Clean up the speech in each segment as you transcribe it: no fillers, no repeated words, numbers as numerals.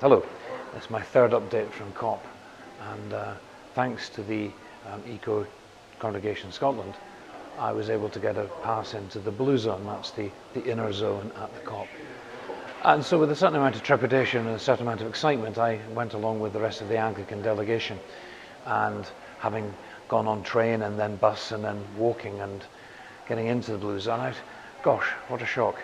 Hello, it's my third update from COP, and thanks to the Eco Congregation Scotland, I was able to get a pass into the blue zone. That's the inner zone at the COP. And so with a certain amount of trepidation and a certain amount of excitement, I went along with the rest of the Anglican delegation, and having gone on train and then bus and then walking and getting into the blue zone, gosh, what a shock.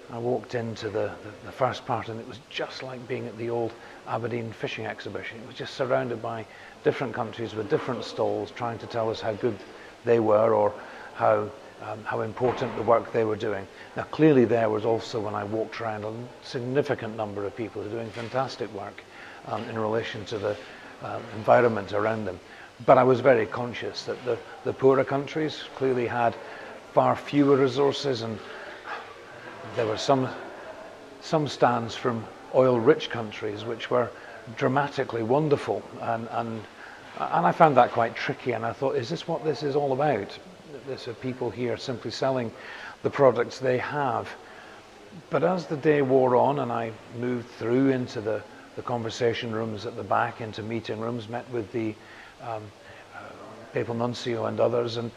I walked into the first part, and it was just like being at the old Aberdeen fishing exhibition. It was just surrounded by different countries with different stalls trying to tell us how good they were, or how important the work they were doing. Now clearly there was also, when I walked around, a significant number of people who are doing fantastic work in relation to the environment around them. But I was very conscious that the poorer countries clearly had far fewer resources, and there were some stands from oil-rich countries which were dramatically wonderful, and I found that quite tricky. And I thought, is this what this is all about? There's people here simply selling the products they have. But as the day wore on, and I moved through into the conversation rooms at the back, into meeting rooms, met with the Papal Nuncio and others, and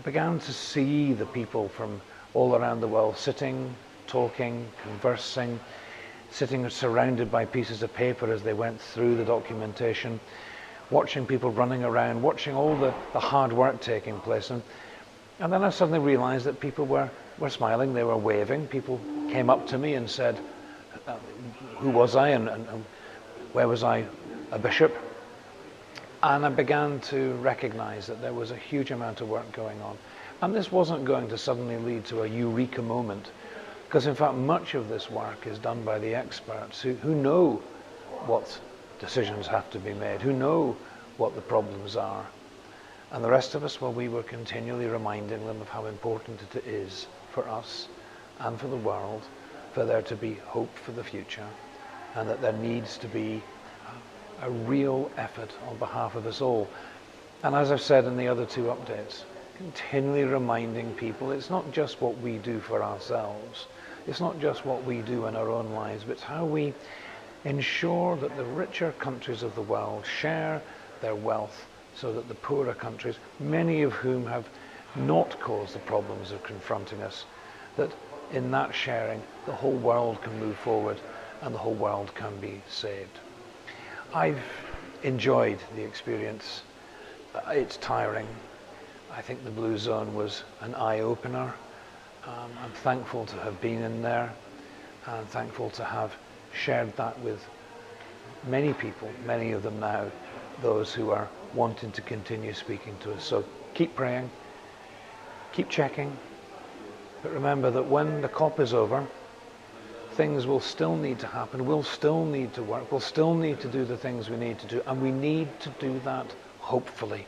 began to see the people from all around the world sitting, talking, conversing, sitting surrounded by pieces of paper as they went through the documentation, watching people running around, watching all the hard work taking place. And then I suddenly realized that people were smiling, they were waving. People came up to me and said, who was I, and where was I a bishop? And I began to recognize that there was a huge amount of work going on. And this wasn't going to suddenly lead to a eureka moment, because in fact much of this work is done by the experts who know what decisions have to be made, who know what the problems are. And the rest of us, well, we were continually reminding them of how important it is for us and for the world for there to be hope for the future, and that there needs to be a real effort on behalf of us all. And as I've said in the other two updates, continually reminding people it's not just what we do for ourselves, it's not just what we do in our own lives, but it's how we ensure that the richer countries of the world share their wealth, so that the poorer countries, many of whom have not caused the problems of confronting us, that in that sharing the whole world can move forward and the whole world can be saved. I've enjoyed the experience. It's tiring. I think the Blue Zone was an eye-opener. I'm thankful to have been in there, and thankful to have shared that with many people, many of them now, those who are wanting to continue speaking to us. So keep praying, keep checking, but remember that when the COP is over, things will still need to happen, we'll still need to work, we'll still need to do the things we need to do, and we need to do that hopefully,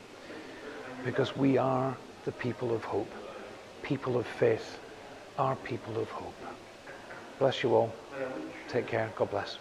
because we are the people of hope, people of faith, are people of hope. Bless you all. Take care. God bless.